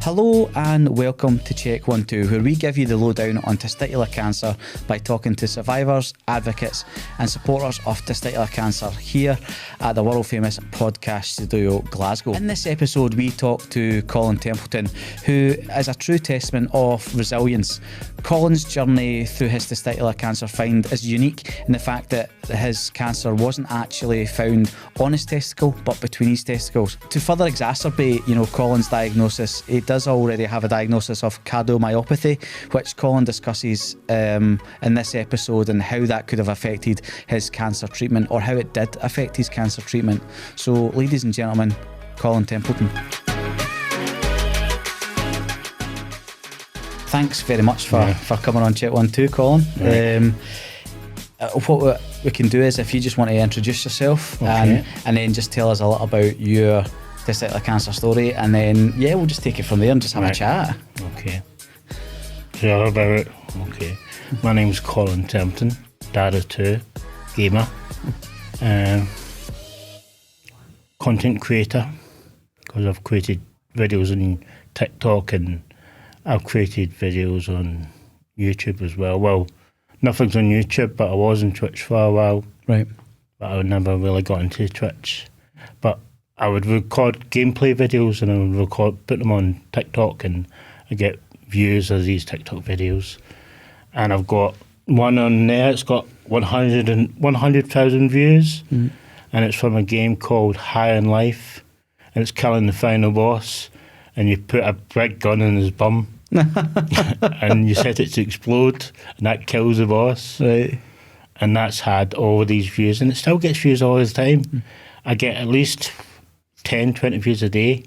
Hello and welcome to Check 1 2, where we give you the lowdown on testicular cancer by talking to survivors, advocates and supporters of testicular cancer here at the world famous podcast studio Glasgow. In this episode we talk to Colin Templeton, who is a true testament of resilience. Colin's journey through his testicular cancer find is unique in the fact that his cancer wasn't actually found on his testicle but between his testicles. To further exacerbate, Colin's diagnosis, he does already have a diagnosis of cardiomyopathy, which Colin discusses in this episode, and how that could have affected his cancer treatment, or how it did affect his cancer treatment. So, ladies and gentlemen, Colin Templeton. Thanks very much for coming on Check 1 2, Colin. Right. What we can do is, if you just want to introduce yourself, and then just tell us a little about your testicular cancer story, and then we'll just take it from there and just have a chat. Okay. So about it. Okay. My name's Colin Templeton, dad of two, gamer, content creator, because I've created videos on TikTok and I've created videos on YouTube as well. Well, nothing's on YouTube, but I was on Twitch for a while. Right. But I never really got into Twitch. But I would record gameplay videos and I would put them on TikTok, and I get views of these TikTok videos. And I've got one on there, it's got 100,000 views, and it's from a game called High in Life, and it's killing the final boss, and you put a big gun in his bum, and you set it to explode, and that kills the boss. Right. And that's had all these views, and it still gets views all the time. I get at least 10, 20 views a day,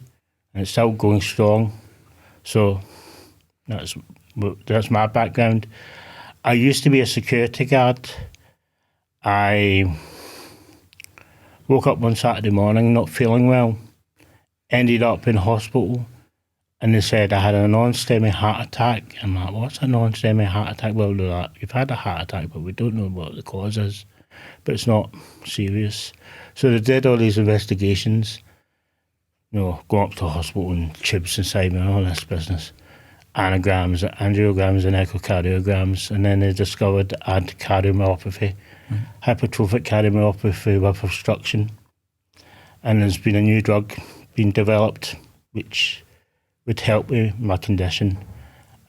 and it's still going strong. So that's my background. I used to be a security guard. I woke up one Saturday morning not feeling well, ended up in hospital, and they said I had a non-STEMI heart attack. I'm like, what's a non-STEMI heart attack? Well, they're like, you've had a heart attack, but we don't know what the cause is. But it's not serious. So they did all these investigations, going up to the hospital and tubes inside me and all this business. Angiograms and echocardiograms, and then they discovered I had cardiomyopathy, hypertrophic cardiomyopathy with obstruction. And there's been a new drug being developed which would help with my condition.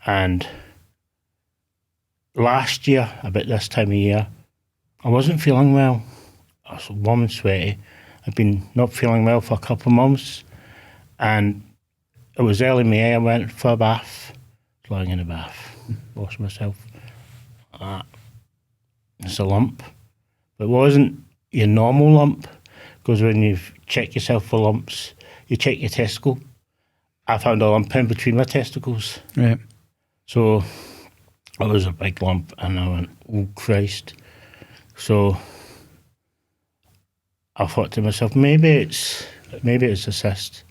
And last year, about this time of year, I wasn't feeling well. I was warm and sweaty. I'd been not feeling well for a couple of months, and it was early May. I went for a bath, lying in a bath, washed myself. It's a lump, but it wasn't your normal lump, because when you check yourself for lumps, you check your testicle. I found a lump in between my testicles. Right. So it was a big lump, and I went, oh Christ. So I thought to myself, maybe it's a cyst.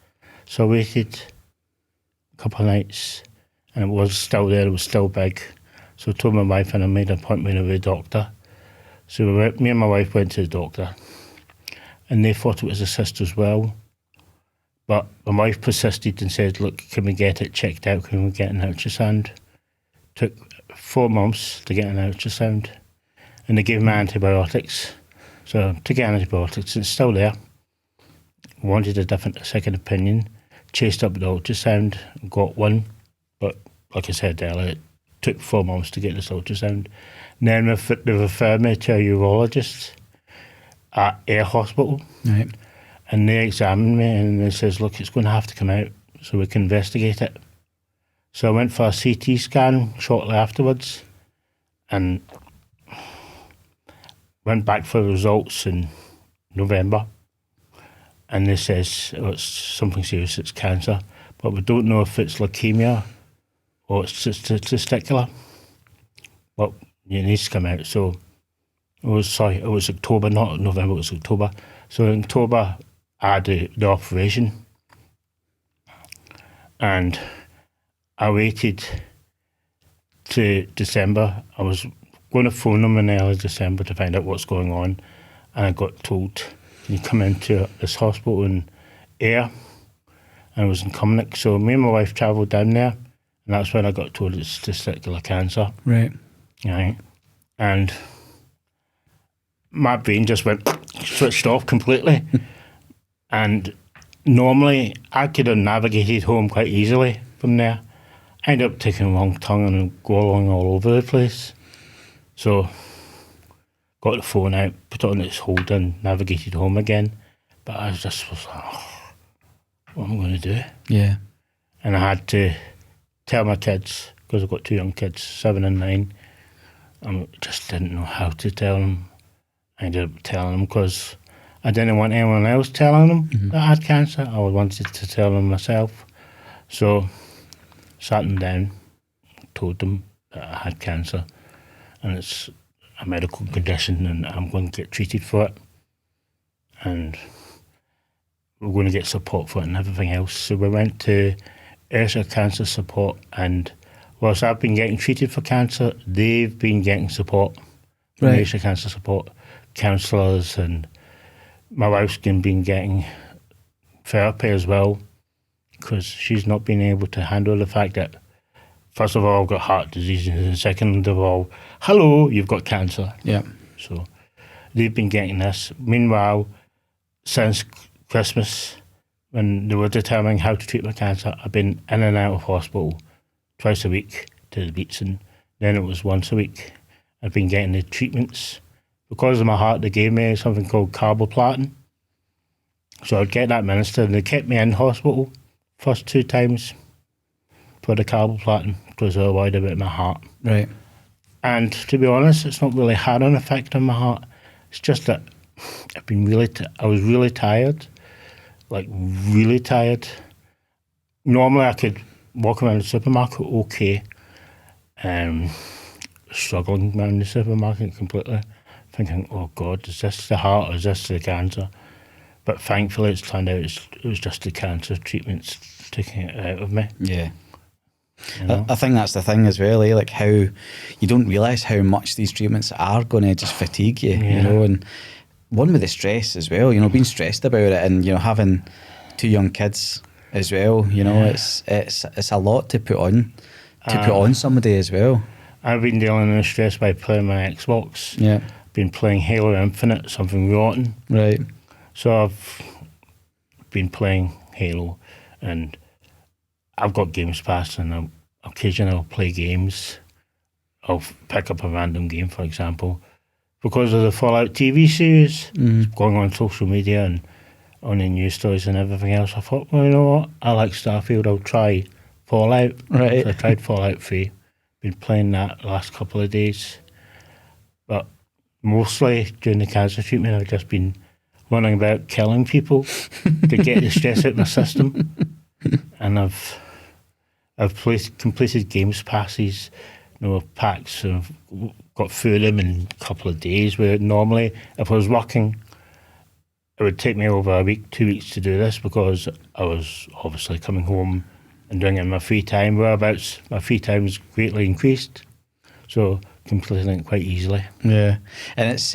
So I waited a couple of nights, and it was still there, it was still big. So I told my wife, and I made an appointment with a doctor. So me and my wife went to the doctor, and they thought it was a cyst as well. But my wife persisted and said, look, can we get it checked out? Can we get an ultrasound? Took 4 months to get an ultrasound, and they gave me antibiotics. So I took antibiotics, and it's still there. Wanted a second opinion, chased up the ultrasound, got one, but like I said earlier, it took 4 months to get this ultrasound. And then they referred me to a urologist at Ayr Hospital, Right. and they examined me, and they says, look, it's going to have to come out so we can investigate it. So I went for a CT scan shortly afterwards, and went back for the results in November. And they says, oh, it's something serious, it's cancer, but we don't know if it's leukemia or it's just testicular. But it needs to come out. So it was October, not November, it was October. So in October, I had the operation, and I waited to December. I was going to phone them in early December to find out what's going on, and I got told, can you come into this hospital in Ayr and I was in Cumnock. So me and my wife travelled down there, and that's when I got told it's testicular cancer. Right. Right. And my brain just switched off completely. And normally I could have navigated home quite easily from there. I ended up taking a long tongue and going all over the place. So got the phone out, put it on its hold and navigated home again. But I was like, oh, what am I going to do? Yeah. And I had to tell my kids, because I've got 2 young kids, 7 and 9. I just didn't know how to tell them. I ended up telling them because I didn't want anyone else telling them that I had cancer. I wanted to tell them myself. So sat them down, told them that I had cancer and it's a medical condition and I'm going to get treated for it. And we're going to get support for it and everything else. So we went to Ayrshire Cancer Support, and whilst I've been getting treated for cancer, they've been getting support from Ayrshire Cancer Support, counsellors, and my wife's been getting therapy as well, because she's not been able to handle the fact that, first of all, I've got heart disease, and second of all, hello, you've got cancer. Yeah. So they've been getting this. Meanwhile, since Christmas, when they were determining how to treat my cancer, I've been in and out of hospital twice a week to the beats, and then it was once a week. I've been getting the treatments. Because of my heart, they gave me something called carboplatin. So I'd get that administered, and they kept me in hospital first 2 times for the carboplatin because I was worried about my heart. Right. And to be honest, it's not really had an effect on my heart. It's just that I was really tired, like really tired. Normally I could walk around the supermarket okay, struggling around the supermarket completely, thinking, oh God, is this the heart or is this the cancer? But thankfully it's turned out it was just the cancer treatments taking it out of me. Yeah. You know? I think that's the thing as well, like how you don't realise how much these treatments are going to just fatigue you, you know, and one with the stress as well, you know, being stressed about it, and, you know, having 2 young kids as well, you know, it's a lot to put on somebody as well. I've been dealing with stress by playing my Xbox. Yeah. Been playing Halo Infinite, something rotten. Right. So I've been playing Halo, and I've got Games Pass, and occasionally I'll play games. I'll pick up a random game, for example. Because of the Fallout TV series, going on social media and on the news stories and everything else, I thought, well, you know what? I like Starfield, I'll try Fallout. Right. So I tried Fallout 3. Been playing that the last couple of days. But mostly during the cancer treatment, I've just been running about killing people to get the stress out of my system. And I've completed Games Passes, you know, packs, and I've got through them in a couple of days, where normally if I was working, it would take me over a week, 2 weeks to do this, because I was obviously coming home and doing it in my free time, whereabouts my free time is greatly increased. So completing it quite easily. Yeah. And it's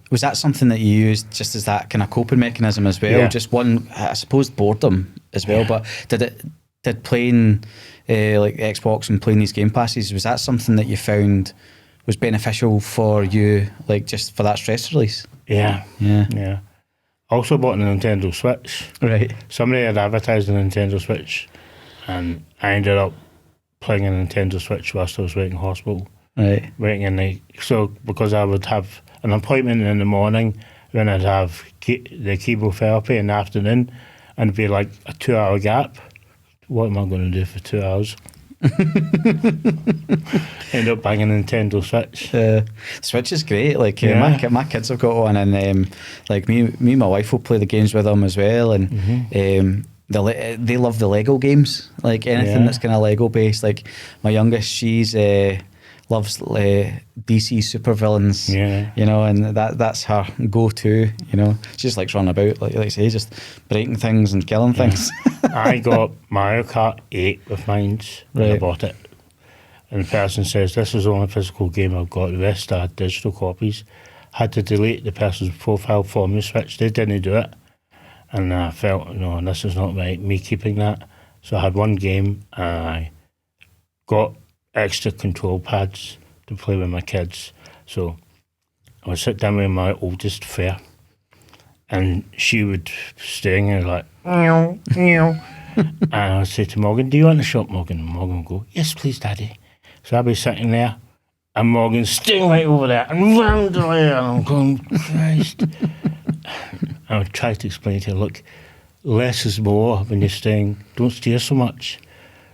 was that something that you used just as that kind of coping mechanism as well? Yeah. Just one, I suppose, boredom as well, but did playing like Xbox and playing these Game Passes, was that something that you found was beneficial for you, like just for that stress release? Yeah. I also bought a Nintendo Switch. Right. Somebody had advertised a Nintendo Switch, and I ended up playing a Nintendo Switch whilst I was waiting in hospital. Right. So because I would have an appointment in the morning, then I'd have the chemotherapy in the afternoon, and it'd be like a 2-hour gap. What am I going to do for 2 hours? End up buying a Nintendo Switch. Switch is great. Like my kids have got one, and like me and my wife will play the games with them as well, and they love the Lego games. Like anything that's kind of Lego based. Like my youngest, she's loves DC supervillains. Yeah, you know, and that's her go-to. You know, she just likes running about, like I say, just breaking things and killing things. I got Mario Kart 8 with mine when I bought it. And the person says, this is the only physical game I've got. The rest are digital copies. Had to delete the person's profile from the Switch. They didn't do it. And I felt, no, this is not right, me keeping that. So I had one game and I got extra control pads to play with my kids. So I would sit down with my oldest fair and she would stare at me like, meow, meow. And I would say to Morgan, do you want to shop, Morgan? And Morgan would go, yes, please, Daddy. So I'd be sitting there and Morgan's staying right over there and round the way. And I'm going, Christ. I would try to explain to her, look, less is more when you're staying. Don't steer so much.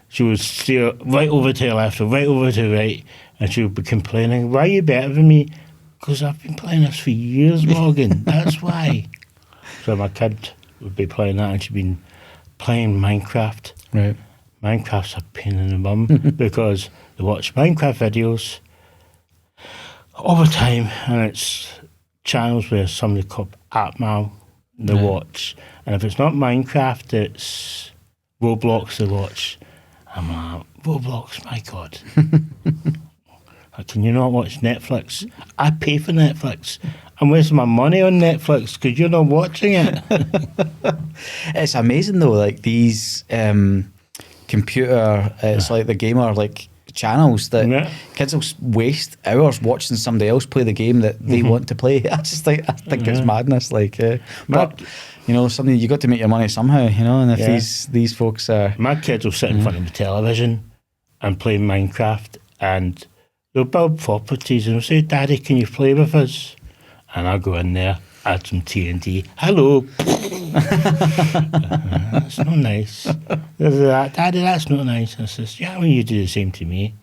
She would steer right over to the left or right over to the right, and she would be complaining, why are you better than me? Because I've been playing this for years, Morgan. That's why. So my kid would be playing that, and she'd been playing Minecraft. Right. Minecraft's a pain in the bum because they watch Minecraft videos all the time, and it's channels where somebody called Atmal they watch, and if it's not Minecraft, it's Roblox they watch. I'm like, Roblox, my God. Like, can you not watch Netflix? I pay for Netflix. I'm wasting my money on Netflix because you're not watching it. It's amazing though, like these computer, it's like the gamer like channels that kids will waste hours watching somebody else play the game that they want to play. I think it's madness. Like, but you know, something you got to make your money somehow. You know, and if these folks are, my kids will sit in front of the television and play Minecraft, and they'll build properties and they'll say, "Daddy, can you play with us?" And I'll go in there, add some TNT. Hello. That's not nice. Daddy, that's not nice. I says, yeah, well, you do the same to me.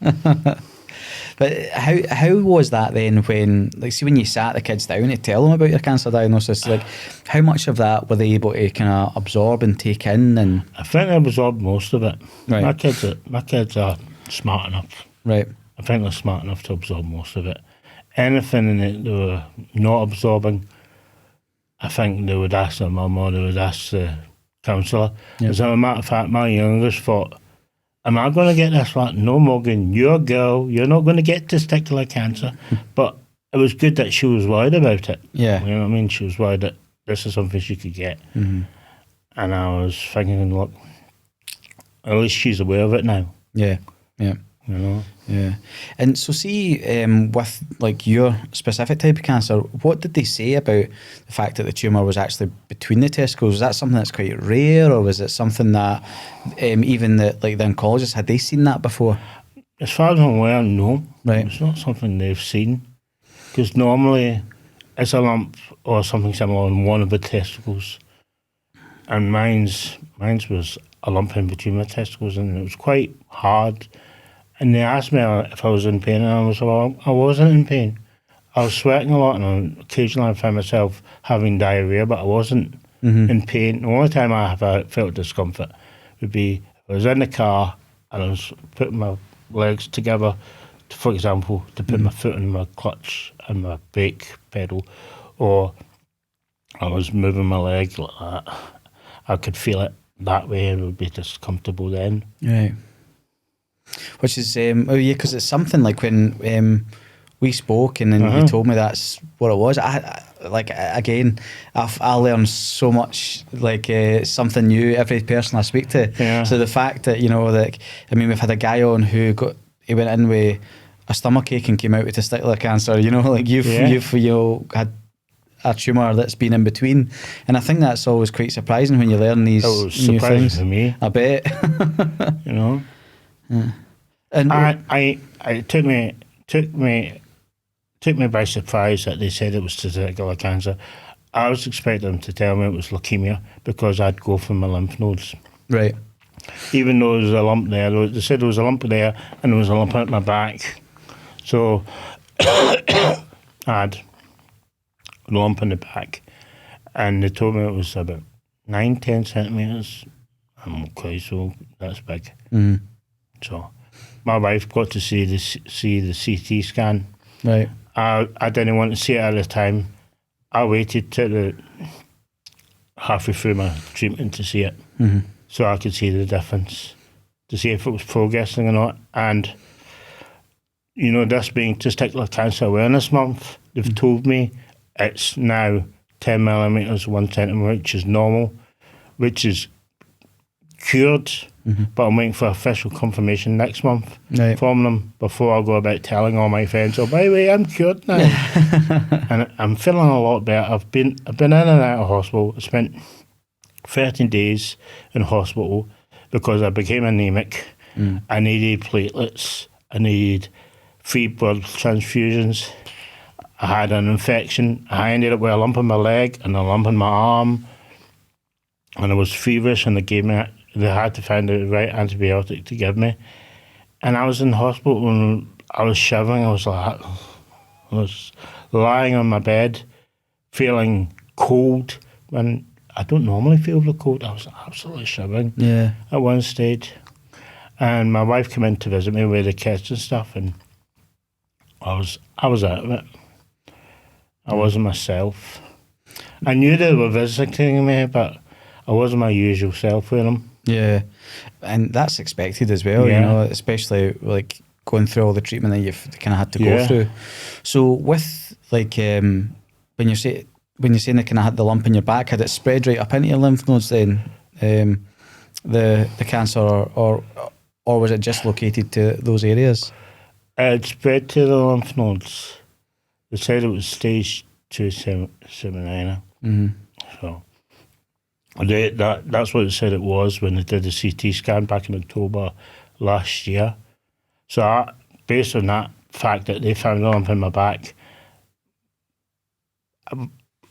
But how was that then when, like, see when you sat the kids down to tell them about your cancer diagnosis, like how much of that were they able to kind of absorb and take in? And I think they absorbed most of it. Right. My kids are smart enough. Right. I think they're smart enough to absorb most of it. Anything that they were not absorbing, I think they would ask their mum or they would ask the counsellor. Yep. As a matter of fact, my youngest thought, am I going to get this one? No, Morgan, you're a girl. You're not going to get testicular cancer. But it was good that she was worried about it. Yeah. You know what I mean? She was worried that this is something she could get. Mm-hmm. And I was thinking, look, at least she's aware of it now. Yeah, yeah. You know? Yeah. And so see, with like your specific type of cancer, what did they say about the fact that the tumour was actually between the testicles? Was that something that's quite rare, or was it something that even the oncologists, had they seen that before? As far as I'm aware, no. Right. It's not something they've seen. Because normally it's a lump or something similar on one of the testicles. And mine's was a lump in between my testicles, and it was quite hard. And they asked me if I was in pain, and I was like, well, I wasn't in pain. I was sweating a lot, and occasionally I found myself having diarrhea, but I wasn't in pain. The only time I have felt discomfort would be if I was in the car and I was putting my legs together, for example, to put my foot in my clutch and my brake pedal, or I was moving my leg like that. I could feel it that way, and it would be discomfortable then. Right. Which is, because it's something like when we spoke and then you told me that's what it was. I learn so much, like something new every person I speak to. Yeah. So the fact that, we've had a guy on he went in with a stomach ache and came out with testicular cancer. You've had a tumour that's been in between, and I think that's always quite surprising when you learn these new things. For me, I bet. Yeah. And it took me by surprise that they said it was testicular cancer. I was expecting them to tell me it was leukemia because I'd go for my lymph nodes. Right. Even though there was a lump there, they said there was a lump there and there was a lump at my back. So I had a lump in the back, and they told me it was about 9-10 centimetres. I'm okay, so that's big. Mm. So my wife got to see the CT scan. Right. I didn't want to see it at the time. I waited till halfway through my treatment to see it, so I could see the difference, to see if it was progressing or not. And this being Testicular Cancer Awareness Month, they've told me it's now 10 millimetres, 1 centimetre, which is normal, which is cured, but I'm waiting for official confirmation next month from them before I go about telling all my friends, oh, by the way, I'm cured now. And I'm feeling a lot better. I've been in and out of hospital. I spent 13 days in hospital because I became anemic. I needed platelets. I needed 3 blood transfusions. I had an infection. I ended up with a lump in my leg and a lump in my arm. And I was feverish, and they had to find the right antibiotic to give me. And I was in hospital and I was shivering. I was lying on my bed, feeling cold. And I don't normally feel the cold. I was absolutely shivering at one stage. And my wife came in to visit me with the kids and stuff, and I was out of it. I wasn't myself. I knew they were visiting me, but I wasn't my usual self with them. Yeah, and that's expected as well, you know, especially like going through all the treatment that you've kind of had to go through. So with like when you're saying they kind of had the lump in your back, had it spread right up into your lymph nodes then, the cancer, or was it just located to those areas? It spread to the lymph nodes. They said it was stage 2 seminoma. So that's what it said it was when they did the CT scan back in October last year. So based on that fact that they found a lump in my back,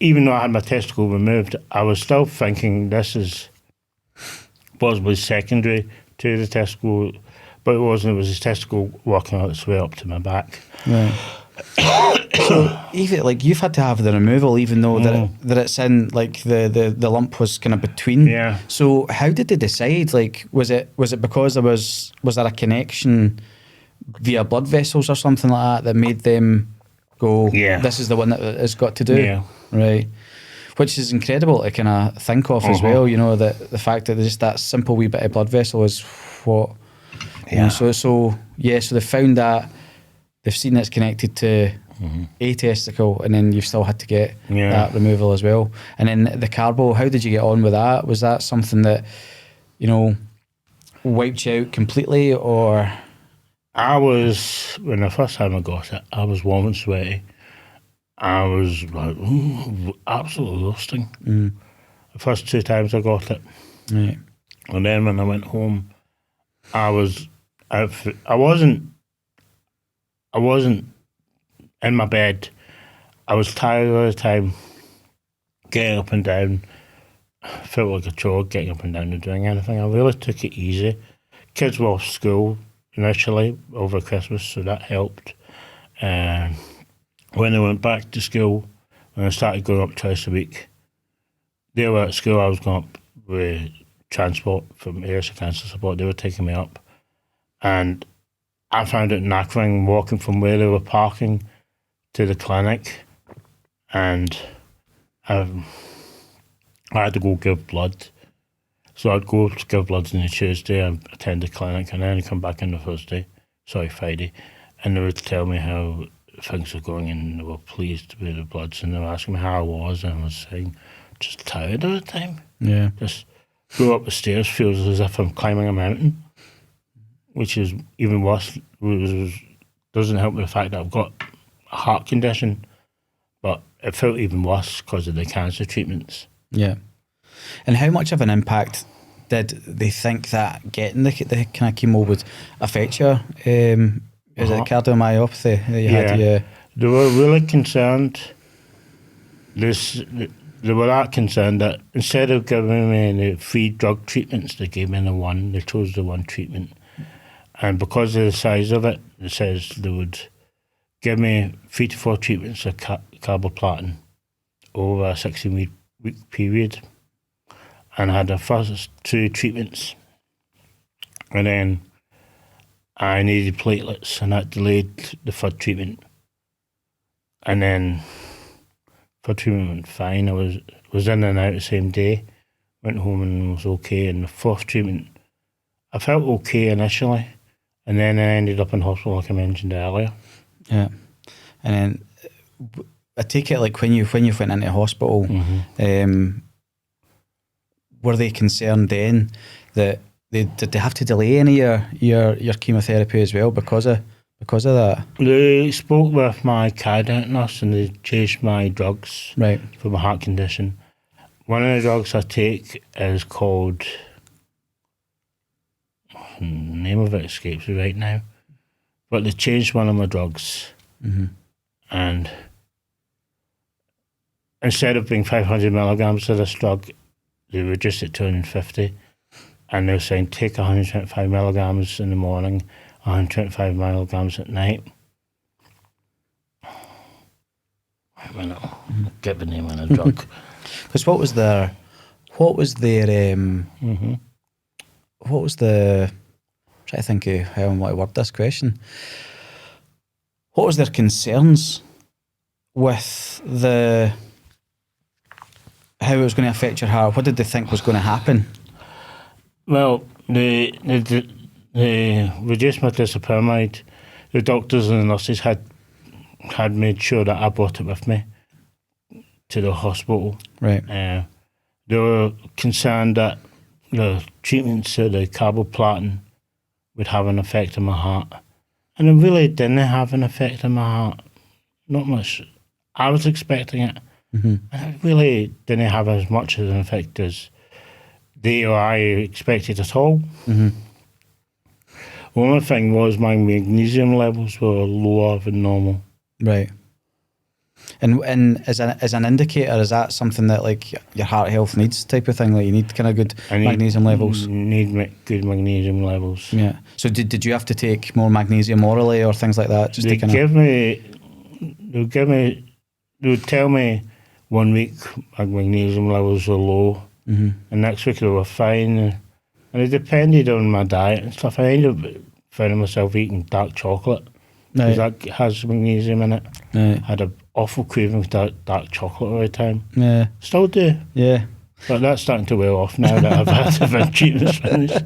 even though I had my testicle removed, I was still thinking this is possibly secondary to the testicle, but it wasn't. It was a testicle walking its way up to my back. Right. So even like you've had to have the removal, even though that it's in like the lump was kind of between. Yeah. So how did they decide? Like was it because was there a connection via blood vessels or something like that made them go, this is the one that it's got to do? Yeah. Right. Which is incredible to kind of think of as well, you know, that the fact that just that simple wee bit of blood vessel is what, you know, so they found that, they've seen it's connected to a testicle, and then you've still had to get that removal as well. And then the carbo, how did you get on with that? Was that something that, you know, wiped you out completely, or? When the first time I got it, I was warm and sweaty. I was like, absolutely lusting. The first 2 times I got it. Right. And then when I went home, I wasn't in my bed. I was tired all the time, getting up and down. I felt like a chore getting up and down and doing anything. I really took it easy. Kids were off school initially over Christmas, so that helped. When they went back to school, when I started going up twice a week, they were at school. I was going up with transport from Areas of Cancer Support. They were taking me up, and I found it knackering walking from where they were parking to the clinic, and I had to go give blood. So I'd go to give blood on the Tuesday and attend the clinic, and then I'd come back on the Friday, and they would tell me how things were going, and they were pleased with the bloods, and they were asking me how I was, and I was saying, just tired all the time. Yeah. Just go up the stairs, feels as if I'm climbing a mountain, which is even worse. Doesn't help with the fact that I've got a heart condition, but it felt even worse because of the cancer treatments. Yeah. And how much of an impact did they think that getting the kind of chemo would affect you? Is it cardiomyopathy that you had? Yeah. They were really concerned. They were that concerned that instead of giving me the 3 drug treatments, they gave me the 1. They chose the 1 treatment. And because of the size of it, it says they would give me 3 to 4 treatments of carboplatin over a 16-week period. And I had the first 2 treatments. And then I needed platelets, and that delayed the 3rd treatment. And then 3rd treatment went fine. I was in and out the same day. Went home and was okay. And the 4th treatment, I felt okay initially. And then I ended up in hospital, like I mentioned earlier. Yeah. And then I take it like when you went into hospital, were they concerned then that did they have to delay any of your chemotherapy as well because of that? They spoke with my cardiac nurse and they changed my drugs Right. for my heart condition. One of the drugs I take is called, the name of it escapes me right now, but they changed one of my drugs, and instead of being 500 milligrams of this drug, they reduced it to 250, and they were saying take 125 milligrams in the morning, 125 milligrams at night. Wait a minute, get the name of the drug. Because what was the try to think of how I want to word this question. What was their concerns with how it was going to affect your heart? What did they think was going to happen? Well, they reduced my disopyramide. The doctors and the nurses had made sure that I brought it with me to the hospital. Right. They were concerned that the treatments to the carboplatin would have an effect on my heart. And it really didn't have an effect on my heart. Not much. I was expecting it. And it really didn't have as much of an effect as they or I expected at all. One thing was my magnesium levels were lower than normal. Right. And as an indicator, is that something that like your heart health needs type of thing? Like you need kind of good magnesium levels? Need good magnesium levels. Yeah. So did you have to take more magnesium orally or things like that? They would tell me 1 week my magnesium levels were low, and next week they were fine. And it depended on my diet and stuff. I ended up finding myself eating dark chocolate because that has magnesium in it. I had an awful craving for dark chocolate all the time. Yeah. Still do. Yeah. But that's starting to wear off now that I've had the treatments finished.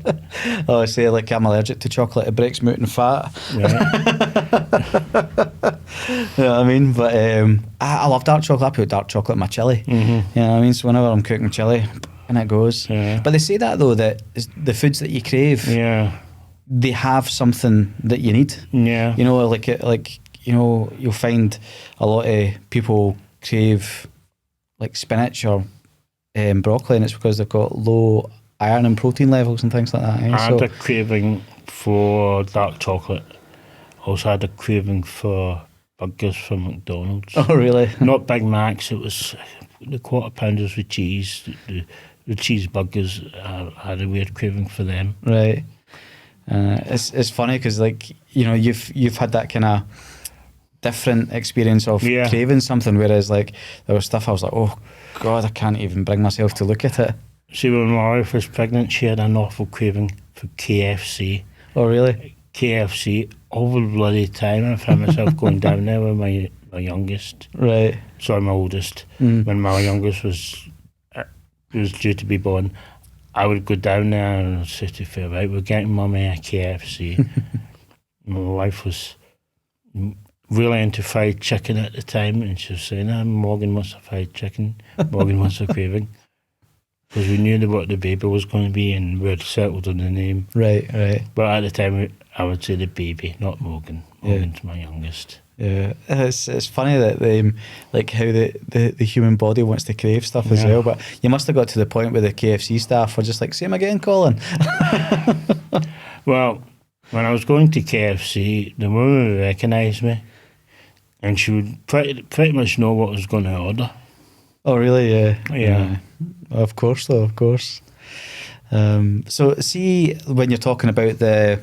Oh, I say like I'm allergic to chocolate. It breaks me out in fat. Yeah. You know what I mean? But I love dark chocolate. I put dark chocolate in my chili. You know what I mean? So whenever I'm cooking chili, and it goes. Yeah. But they say that though, that the foods that you crave, they have something that you need. Yeah. You know, like you know, you'll find a lot of people crave like spinach or broccoli, and it's because they've got low iron and protein levels and things like that. I had a craving for dark chocolate. Also had a craving for burgers from McDonald's. Oh, really? Not Big Macs. It was the quarter pounders with cheese. The cheeseburgers. I had a weird craving for them. Right. It's funny because like you know you've had that kind of different experience of craving something, whereas like there was stuff I was like, oh God, I can't even bring myself to look at it. See, when my wife was pregnant, she had an awful craving for KFC. Oh, really? KFC all the bloody time. I found myself going down there with my youngest. Right. Sorry, my oldest. When my youngest was due to be born, I would go down there and I'd say to her, right, we're getting mummy a KFC. My wife was really into fried chicken at the time, and she was saying, Morgan wants a fried chicken. Morgan wants a craving. Because we knew what the baby was going to be and we had settled on the name. Right. But at the time, I would say the baby, not Morgan. Morgan's my youngest. Yeah, it's funny that like how the human body wants to crave stuff as well. But you must have got to the point where the KFC staff were just like, "Same again, Colin." Well, when I was going to KFC, the woman would recognise me, and she would pretty much know what I was going to order. Oh, really? Yeah. Of course, though. Of course. So, see, when you're talking about the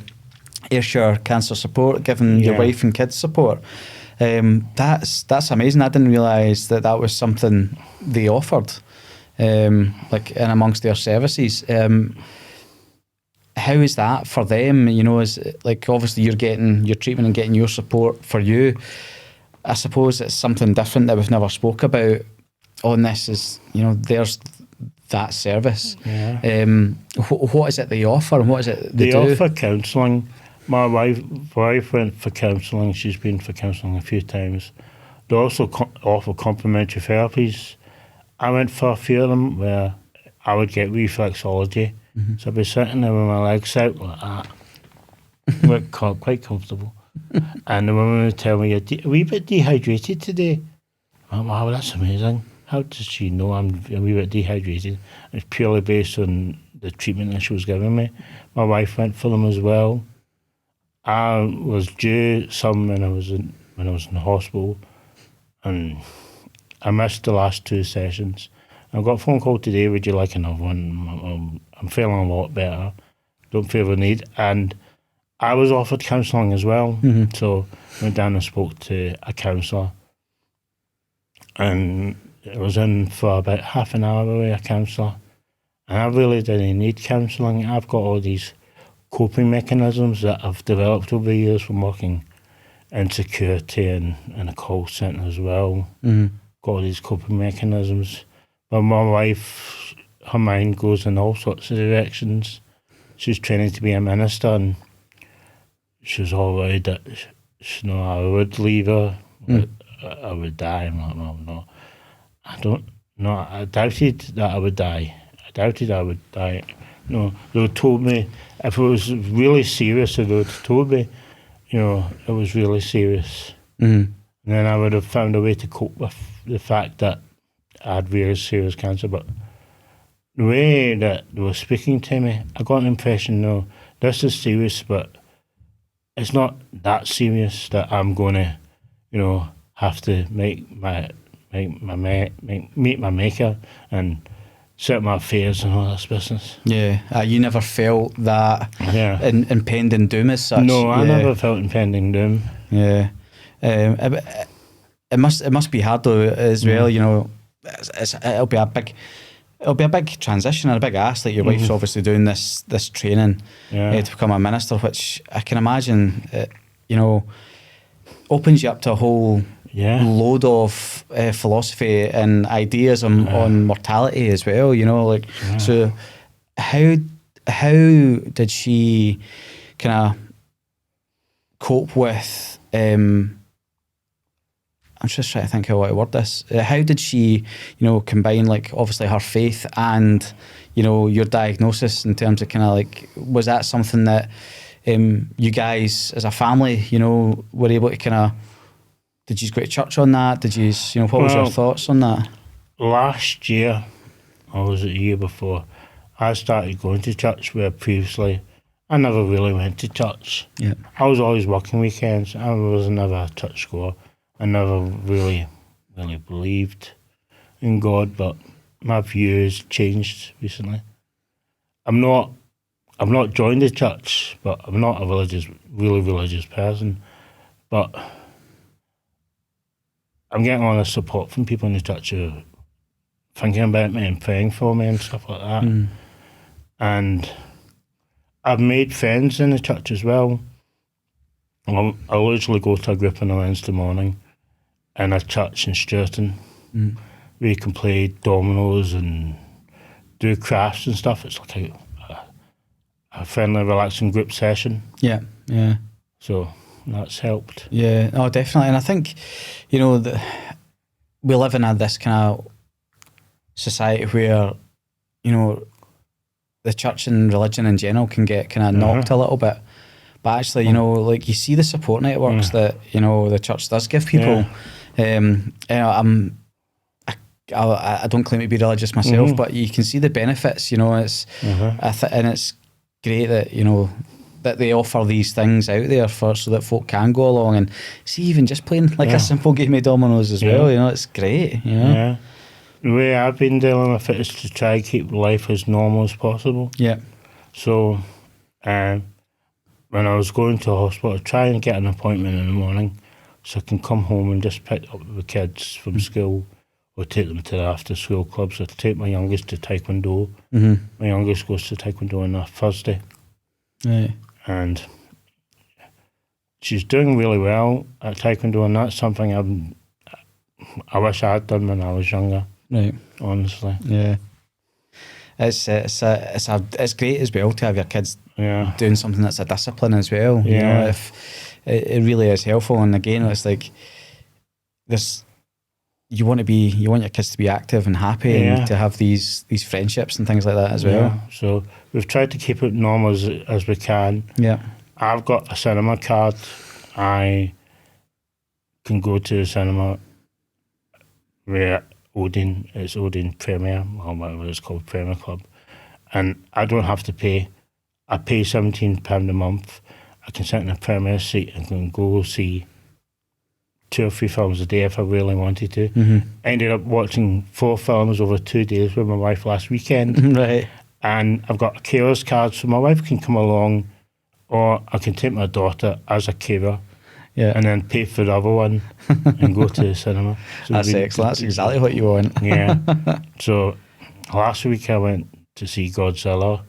Ayrshire Cancer Support, giving your wife and kids support, that's amazing. I didn't realise that was something they offered, like in amongst their services. How is that for them? You know, is like obviously you're getting your treatment and getting your support for you. I suppose it's something different that we've never spoke about on this. Is, you know, there's that service. Yeah. What is it they offer and what is it they do? They offer counselling. My wife went for counselling. She's been for counselling a few times. They also offer complementary therapies. I went for a few of them where I would get reflexology. So I'd be sitting there with my legs out like that. Quite comfortable. And the woman would tell me, "You're a wee bit dehydrated today." I'm like, wow, that's amazing. How does she know I'm a wee bit dehydrated? It's purely based on the treatment that she was giving me. My wife went for them as well. I was due some when I was in the hospital, and I missed the last 2 sessions. I got a phone call today, would you like another one? I'm feeling a lot better. Don't feel the need. And I was offered counselling as well. So I went down and spoke to a counsellor. And I was in for about half an hour with a counsellor. And I really didn't need counselling. I've got all these coping mechanisms that I've developed over the years from working in security and in a call centre as well. Got all these coping mechanisms. But my wife, her mind goes in all sorts of directions. She's training to be a minister, and she was all worried that I would leave her. I would die. I'm like, well, no. I doubted that I would die. I doubted I would die. No, they would told me, if it was really serious, they would have told me, it was really serious. And then I would have found a way to cope with the fact that I had very serious cancer. But the way that they were speaking to me, I got an impression, no, this is serious, but it's not that serious that I'm going to, have to meet my maker and set my affairs and all this business. Yeah, you never felt that impending doom as such. No, I never felt impending doom. Yeah, it must be hard though as well. It'll be a big transition and a big ask. Like your wife's obviously doing this training to become a minister, which I can imagine opens you up to a whole load of philosophy and ideas on mortality as well. So how did she kind of cope with? I'm just trying to think how I word this. How did she, combine like obviously her faith and, your diagnosis in terms of kind of like, was that something that you guys as a family, were able to kind of, did you go to church on that? Did you, what was your thoughts on that? Last year, or was it the year before, I started going to church where previously I never really went to church. Yeah. I was always working weekends. I was never a church goer. I never really believed in God, but my views changed recently. I'm not joined the church, but I'm not a really religious person. But I'm getting all the support from people in the church who are thinking about me and praying for me and stuff like that. And I've made friends in the church as well. I'll usually go to a group on a Wednesday morning in a church in Sturton. We can play dominoes and do crafts and stuff. It's like a friendly, relaxing group session. Yeah. So that's helped. Yeah, oh, definitely. And I think, we live in this kind of society where, the church and religion in general can get kind of knocked a little bit. But actually, like you see the support networks that, the church does give people. I don't claim to be religious myself, but you can see the benefits, it's, and it's great that, that they offer these things out there so that folk can go along and see, even just playing like a simple game of dominoes as well, it's great, Yeah. The way I've been dealing with it is to try and keep life as normal as possible. Yeah. So, when I was going to a hospital, I'd try and get an appointment in the morning so I can come home and just pick up the kids from school or take them to the after school clubs. I'd take my youngest to Taekwondo. My youngest goes to Taekwondo on a Thursday. Right. And she's doing really well at Taekwondo, and that's something I wish I had done when I was younger. Right. Honestly. Yeah. It's great as well to have your kids doing something that's a discipline as well. If it really is helpful. And again, it's like you want your kids to be active and happy and to have these friendships and things like that as well. Yeah. So we've tried to keep it normal as we can. Yeah. I've got a cinema card. I can go to the cinema where it's Odeon Premier, or whatever it's called, Premier Club, and I don't have to pay. I pay £17 a month. I can sit in a Premier seat and can go see 2 or 3 films a day if I really wanted to. Mm-hmm. Ended up watching 4 films over 2 days with my wife last weekend. Right. And I've got a carer's card, so my wife can come along, or I can take my daughter as a carer. Yeah. And then pay for the other one and go to the cinema. So That's excellent. That's exactly what you want. Yeah. So last week I went to see Godzilla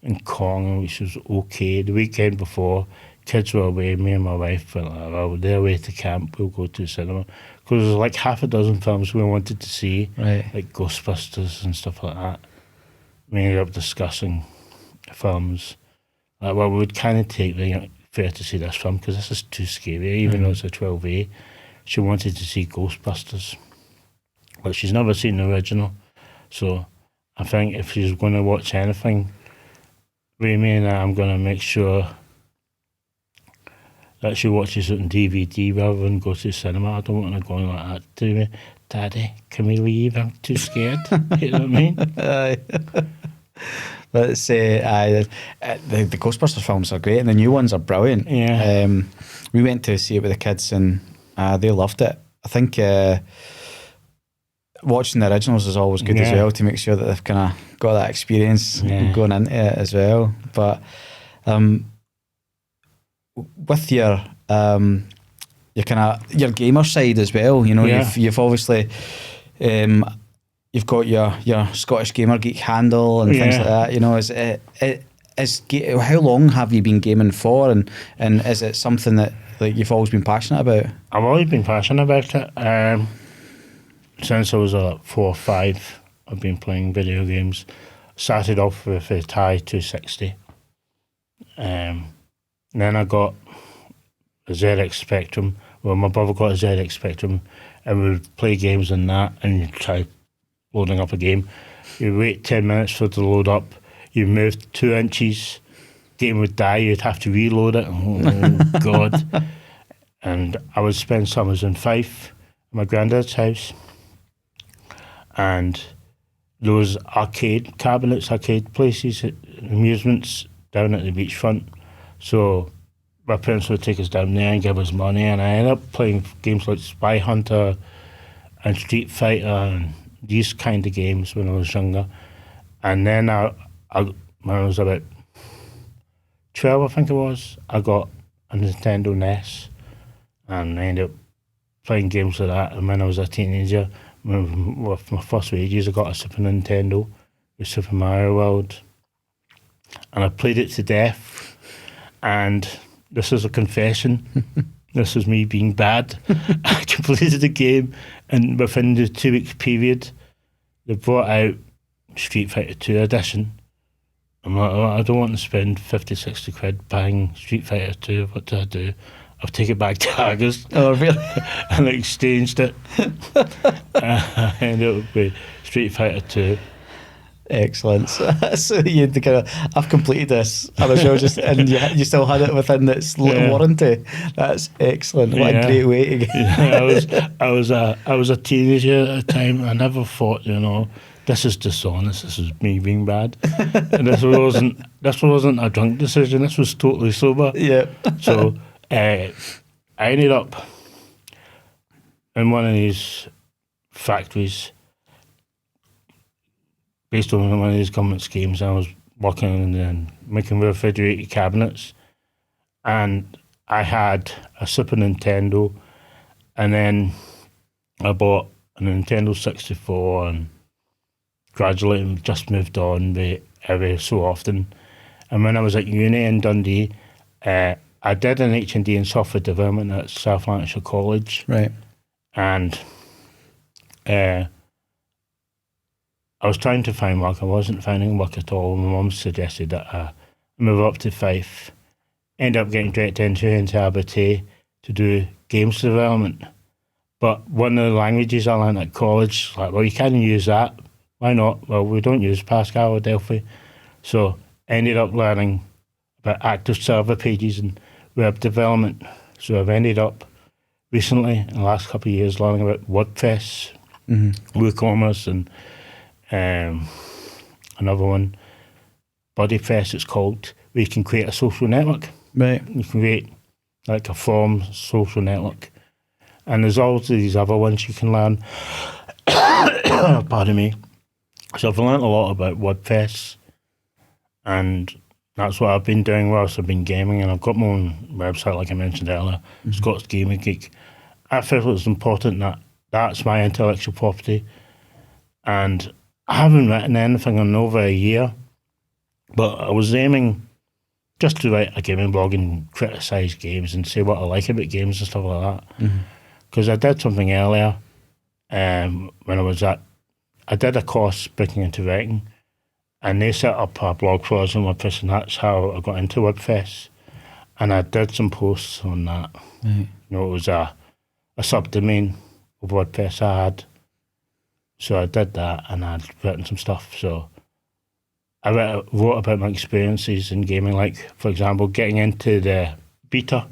in Kong, which was okay. The weekend before, kids were away, me and my wife went, well, they're away to camp, we'll go to the cinema. Because there was like half a dozen films we wanted to see, Right. like Ghostbusters and stuff like that. We ended up discussing films. Like, well, we would kind of take the fair to see this film because this is too scary, even though it's a 12A. She wanted to see Ghostbusters, but she's never seen the original. So I think if she's going to watch anything with me, I'm going to make sure that she watches it on DVD rather than go to the cinema. I don't want her going like that to me. Daddy, can we leave? I'm too scared. You know what I mean? Let's say the Ghostbusters films are great and the new ones are brilliant. Yeah. We went to see it with the kids and they loved it. I think watching the originals is always good as well to make sure that they've kind of got that experience going into it as well. But with your kind of your gamer side as well, you know, you've obviously you've got your Scottish Gamer Geek handle and things like that. You know, how long have you been gaming for, and is it something that like you've always been passionate about? I've always been passionate about it. Since I was 4 or 5, I've been playing video games. Started off with a Atari 260. Then I got a ZX Spectrum. Well, my brother got a ZX Spectrum, and we would play games on that, and you'd try loading up a game. You wait 10 minutes for it to load up. You moved 2 inches, game would die, you'd have to reload it. Oh, God. And I would spend summers in Fife, at my granddad's house. And those arcade cabinets, arcade places, amusements down at the beachfront. So my parents would take us down there and give us money, and I ended up playing games like Spy Hunter and Street Fighter and these kind of games when I was younger. And then when I was about 12, I think it was, I got a Nintendo NES, and I ended up playing games like that. And when I was a teenager, with my first wages, I got a Super Nintendo with Super Mario World, and I played it to death. And this is a confession. This is me being bad. I completed the game, and within the 2-week period, they brought out Street Fighter 2 edition. I'm like, oh, I don't want to spend 50, 60 quid buying Street Fighter 2. What do I do? I'll take it back to Argos. Oh, really? And I exchanged it. I ended up with Street Fighter 2. Excellent. So you kind of, I've completed this, and and you still had it within its warranty. That's excellent. What a great way to get. I was a teenager at the time. I never thought, this is dishonest. This is me being bad. And this wasn't a drunk decision. This was totally sober. Yeah. So I ended up in one of these factories based on one of these government schemes. I was working and making refrigerated cabinets, and I had a Super Nintendo, and then I bought a Nintendo 64, and gradually just moved on every so often. And when I was at uni in Dundee, I did an H&D in software development at South Lanarkshire College. Right. And I was trying to find work. I wasn't finding work at all. My mum suggested that I move up to Fife. Ended up getting directed into Abertay to do games development. But one of the languages I learned at college, like, well, you can't use that. Why not? Well, we don't use Pascal or Delphi. So ended up learning about active server pages and web development. So I've ended up recently, in the last couple of years, learning about WordPress, WooCommerce, and another one, BuddyPress it's called, where you can create a social network. Right. You can create like a forum social network. And there's all these other ones you can learn. Pardon me. So I've learned a lot about WordPress, and that's what I've been doing whilst I've been gaming, and I've got my own website, like I mentioned earlier, Scott's Gaming Geek. I felt it was important that that's my intellectual property, and I haven't written anything in over a year, but I was aiming just to write a gaming blog and criticise games and say what I like about games and stuff like that. Because I did something earlier when I did a course breaking into writing, and they set up a blog for us on WordPress, and that's how I got into WordPress. And I did some posts on that. You know, it was a subdomain of WordPress I had. So I did that, and I'd written some stuff. So I wrote about my experiences in gaming, like, for example, getting into the beta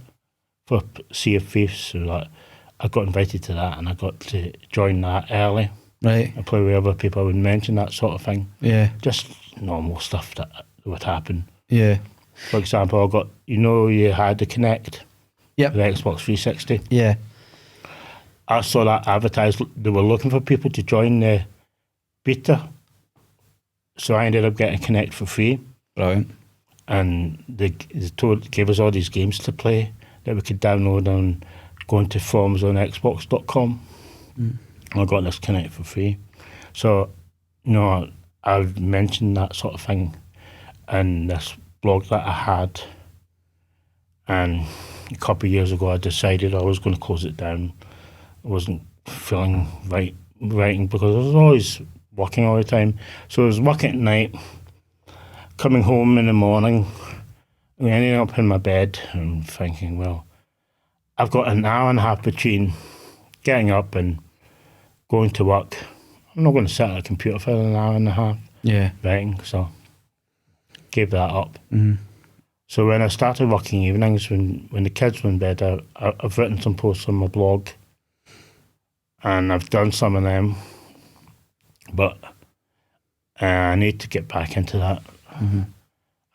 for Sea of Thieves. So like, I got invited to that, and I got to join that early. Right. I play with other people, I would mention that sort of thing. Yeah. Just normal stuff that would happen. Yeah. For example, I got, you had the Kinect. Yep. The Xbox 360. Yeah. I saw that advertised. They were looking for people to join the beta. So I ended up getting Kinect for free. Brilliant. And they gave us all these games to play that we could download on going to forums on Xbox.com. I got this Kinect for free. So, I've mentioned that sort of thing in this blog that I had. And a couple of years ago, I decided I was going to close it down. I wasn't feeling right writing because I was always working all the time. So I was working at night, coming home in the morning, and ending up in my bed and thinking, well, I've got an hour and a half between getting up and going to work. I'm not going to sit at a computer for an hour and a half writing, so gave that up. So when I started working evenings, when the kids were in bed, I've written some posts on my blog, and I've done some of them, but I need to get back into that.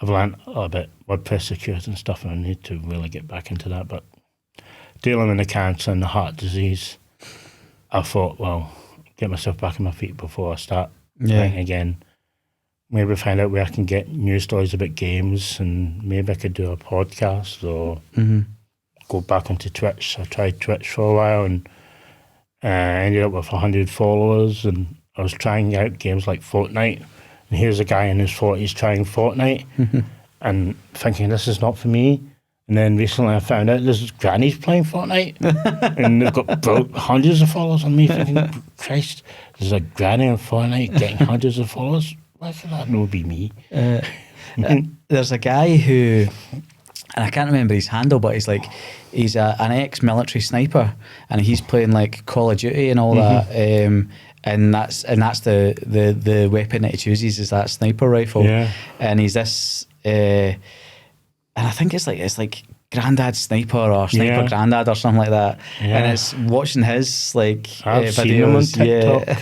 I've learned a little bit WordPress security and stuff, and I need to really get back into that. But dealing with the cancer and the heart disease, I thought, well, get myself back on my feet before I start writing again. Maybe find out where I can get news stories about games, and maybe I could do a podcast or go back onto Twitch. I tried Twitch for a while and ended up with 100 followers, and I was trying out games like Fortnite, and here's a guy in his 40s trying Fortnite and thinking this is not for me. And then recently I found out there's grannies playing Fortnite and they've got hundreds of followers on me, thinking, Christ, there's a granny on Fortnite getting hundreds of followers? Why should that not be me? There's a guy who, and I can't remember his handle, but he's an ex-military sniper, and he's playing like Call of Duty and all that, and that's the weapon that he chooses is that sniper rifle, and he's this, and I think it's like Grandad Sniper or Sniper Grandad or something like that, and it's watching his videos.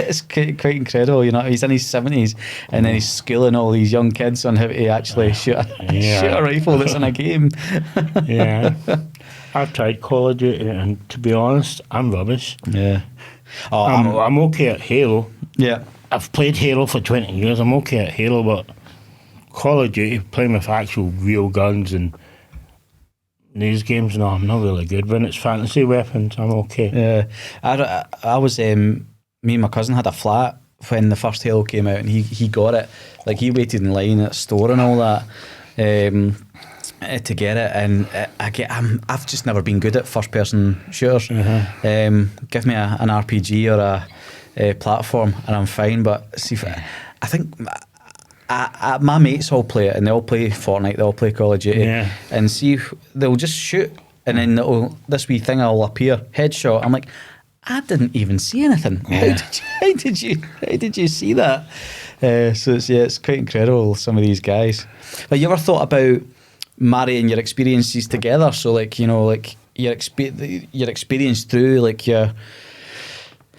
It's quite incredible. He's in his 70s, and then he's schooling all these young kids on how to actually shoot a rifle that's in a game. I've tried Call of Duty, and to be honest, I'm rubbish. I'm okay at Halo. I've played Halo for 20 years. I'm okay at Halo, but Call of Duty, playing with actual real guns and these games, no, I'm not really good. When it's fantasy weapons, I'm okay. I was, me and my cousin had a flat when the first Halo came out, and he got it. Like, he waited in line at a store and all that to get it, and I've just never been good at first person shooters. Give me an RPG or a platform and I'm fine, but see, I think my mates all play it, and they all play Fortnite, they all play Call of Duty, and see, they'll just shoot, and then this wee thing will appear, headshot. I'm like, I didn't even see anything. Yeah. How did you see that? So it's quite incredible, some of these guys. But you ever thought about marrying your experiences together? So like, you know, like your experience through like your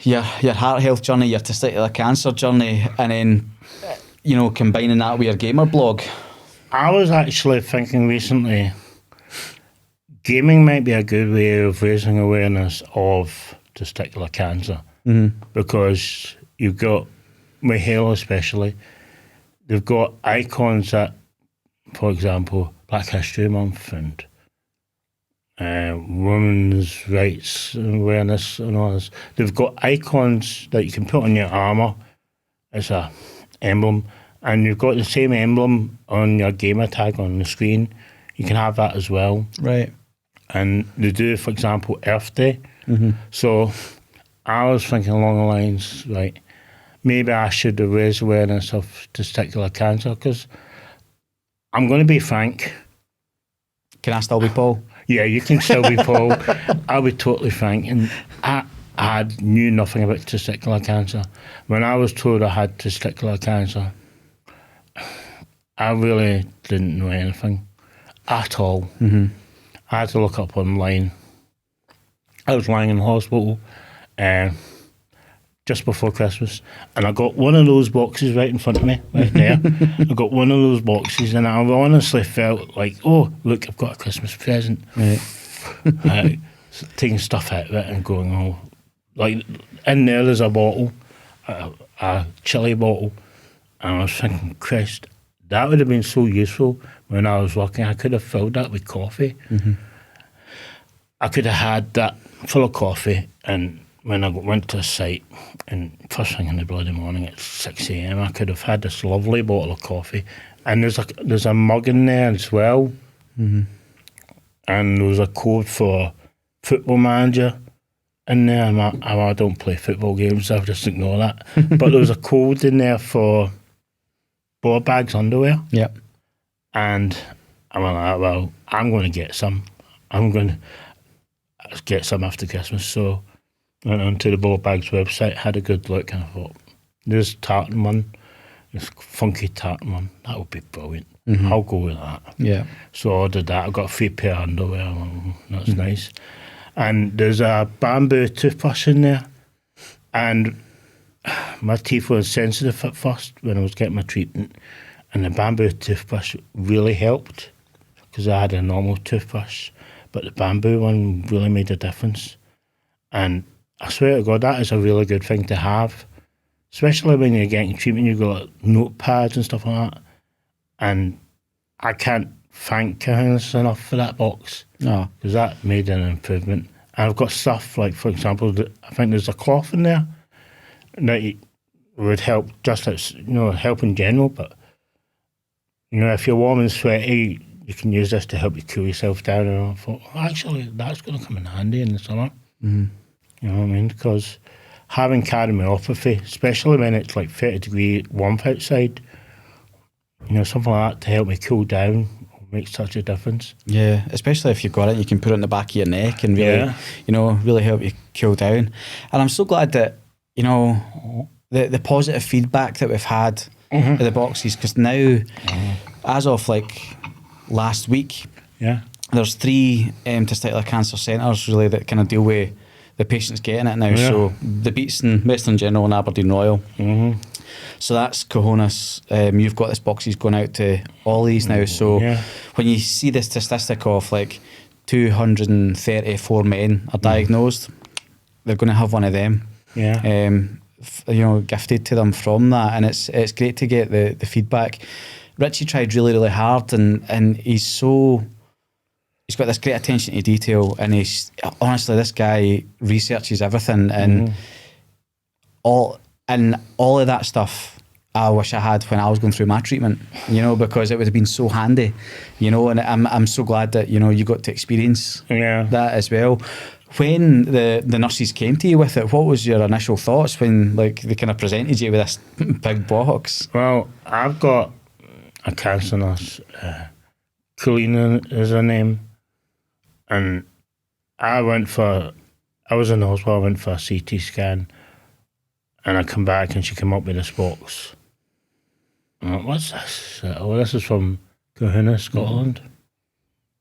heart health journey, your testicular cancer journey, and then, you know, combining that with your gamer blog. I was actually thinking recently, gaming might be a good way of raising awareness of testicular cancer, because you've got, with Halo especially, they've got icons that, for example, Black History Month and women's rights awareness and all this. They've got icons that you can put on your armour as a emblem, and you've got the same emblem on your gamer tag on the screen. You can have that as well. Right. And they do, for example, Earth Day. So I was thinking along the lines, like, maybe I should raise awareness of testicular cancer, because I'm going to be frank. Can I still be Paul? Yeah, you can still be Paul. I'll be totally frank. And I knew nothing about testicular cancer. When I was told I had testicular cancer, I really didn't know anything at all. I had to look up online. I was lying in hospital just before Christmas, and I got one of those boxes right in front of me, right there. I got one of those boxes, and I honestly felt like, oh, look, I've got a Christmas present. Right. Taking stuff out of it and going, oh, like, in there's a bottle, a chili bottle, and I was thinking, Christ, that would have been so useful when I was working. I could have filled that with coffee. I could have had that full of coffee, and when I went to a site, and first thing in the bloody morning at 6 a.m, I could have had this lovely bottle of coffee, and there's a mug in there as well, and there was a code for Football Manager in there. I don't play football games, so I'll just ignore that. But there was a code in there for ball bags underwear. Yep. And I went like, well, I'm going to get some. I'm going to get some after Christmas. So I went onto the Ball Bags website, had a good look, and I thought, there's tartan one, this funky tartan one. That would be brilliant. I'll go with that. Yeah. So I ordered that. I got a free pair of underwear. That's nice. And there's a bamboo toothbrush in there. And my teeth were sensitive at first when I was getting my treatment. And the bamboo toothbrush really helped, because I had a normal toothbrush. But the bamboo one really made a difference. And I swear to God, that is a really good thing to have. Especially when you're getting treatment, you've got like notepads and stuff like that. And I can't thank Cahonas enough for that box. No. Because that made an improvement. And I've got stuff like, for example, I think there's a cloth in there that would help, just as, you know, help in general. But, you know, if you're warm and sweaty, you can use this to help you cool yourself down. And I thought, well, actually, that's going to come in handy in the summer. You know what I mean? Because having cardiomyopathy, especially when it's like 30-degree warmth outside, you know, something like that to help me cool down makes such a difference. Yeah, especially if you've got it, you can put it in the back of your neck and really, you know, really help you cool down. And I'm so glad that, you know, the positive feedback that we've had with the boxes, because now, as of like last week, there's 3 testicular cancer centres really that kind of deal with the patients getting it now. So the Beatson, Western General and Aberdeen Royal. So that's Cahonas. You've got this boxes going out to all these now. So when you see this statistic of like 234 men are diagnosed, they're going to have one of them. You know, gifted to them from that, and it's great to get the feedback. Richie tried really, really hard, and he's got this great attention to detail, and he's honestly, this guy researches everything, and all of that stuff I wish I had when I was going through my treatment, you know, because it would have been so handy, you know, and I'm so glad that, you know, you got to experience that as well. When the nurses came to you with it, what was your initial thoughts when, like, they kind of presented you with this big box? Well, I've got a cancer nurse, Colin is her name, and I went for I was in the hospital, I went for a CT scan, and I come back and she came up with this box. I'm like, what's this? Oh, this is from Cahonas, Scotland.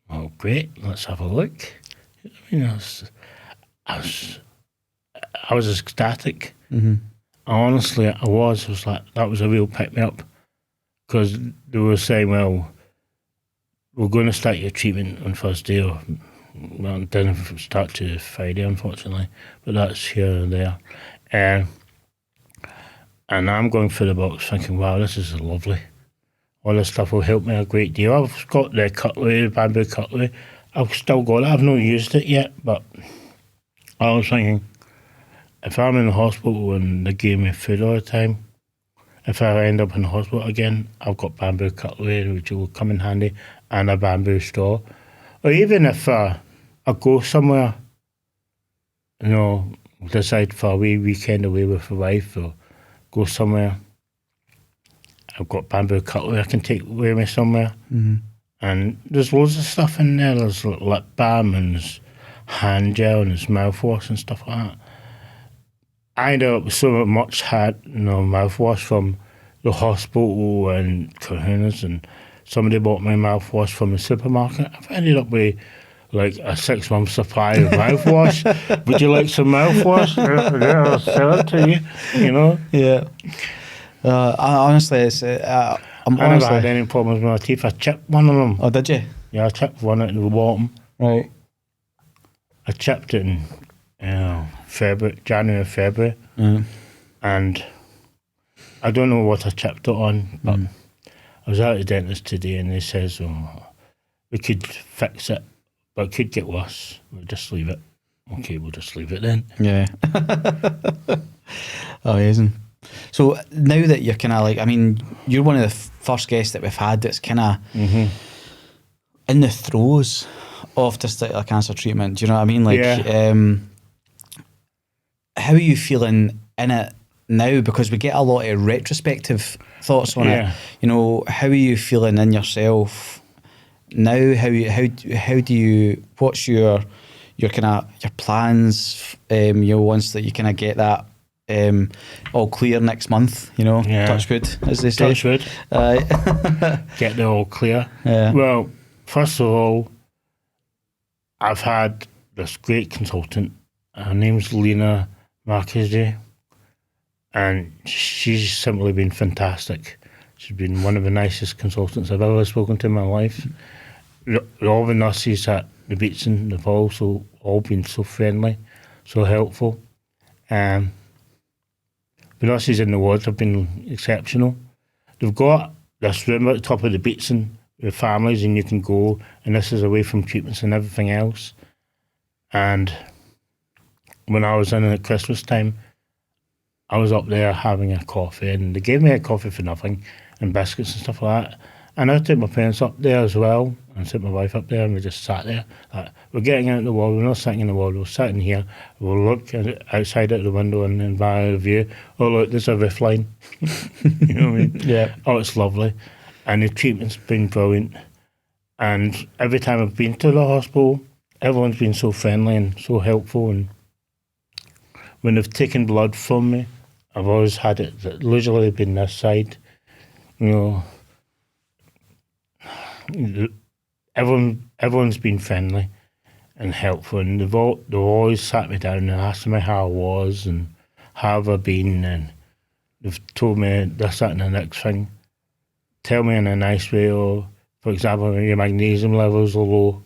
Oh, great, let's have a look. I mean, I was ecstatic. Honestly, I was like, that was a real pick-me-up, because they were saying, well, we're going to start your treatment on Thursday, or well, it didn't start to Friday, unfortunately, but that's here and there. And I'm going through the box thinking, wow, this is lovely. All this stuff will help me a great deal. I've got the cutlery, the bamboo cutlery. I've still got it. I've not used it yet, but I was thinking, if I'm in the hospital and they give me food all the time, if I end up in the hospital again, I've got bamboo cutlery, which will come in handy, and a bamboo straw. Or even if I go somewhere, decide for a wee weekend away with the wife, or go somewhere, I've got bamboo cutlery I can take with me somewhere. And there's loads of stuff in there. There's lip balm and there's hand gel and there's mouthwash and stuff like that. I ended up with so much mouthwash from the hospital and Cahonas, and somebody bought my mouthwash from the supermarket. I've ended up with like a 6-month supply of mouthwash. Would you like some mouthwash? Yeah, I'll sell it to you, Yeah. Honestly, it's... I never had any problems with my teeth. I chipped one of them. Oh, did you? Yeah, I chipped one at the bottom. Right. I chipped it in January, February. And I don't know what I chipped it on, but I was at the dentist today and they says, we could fix it, but it could get worse. We'll just leave it. Okay, we'll just leave it then. Yeah. Amazing. So now that you're kind of like, I mean, you're one of the first guests that we've had that's kind of in the throes of testicular cancer treatment. Do you know what I mean? Like, how are you feeling in it now? Because we get a lot of retrospective thoughts on it. How are you feeling in yourself now? How do you? What's your kind of your plans? Once that you kind of get that all clear next month, touch wood, as they say. Touch wood. Get the all clear. Yeah. Well, first of all, I've had this great consultant. Her name's Lena Marquez, and she's simply been fantastic. She's been one of the nicest consultants I've ever spoken to in my life. All the nurses at the Beatson, they've also all been so friendly, so helpful. The nurses in the wards have been exceptional. They've got this room at the top of the Beatson with families, and you can go, and this is away from treatments and everything else. And when I was in at Christmas time, I was up there having a coffee, and they gave me a coffee for nothing, and biscuits and stuff like that. And I took my parents up there as well, and took my wife up there, and we just sat there. We're getting out the wall, we're not sitting in the wall, we're sitting here, we'll look outside at the window and admire the view. Oh look, there's a roof line. You know what I mean? Yeah. Oh, it's lovely. And the treatment's been brilliant. And every time I've been to the hospital, everyone's been so friendly and so helpful. And when they've taken blood from me, I've always had it, usually been this side, everyone's been friendly and helpful, and they've always sat me down and asked me how I was and how have I been, and they've told me this, that and the next thing. Tell me in a nice way, or for example, when your magnesium levels are low,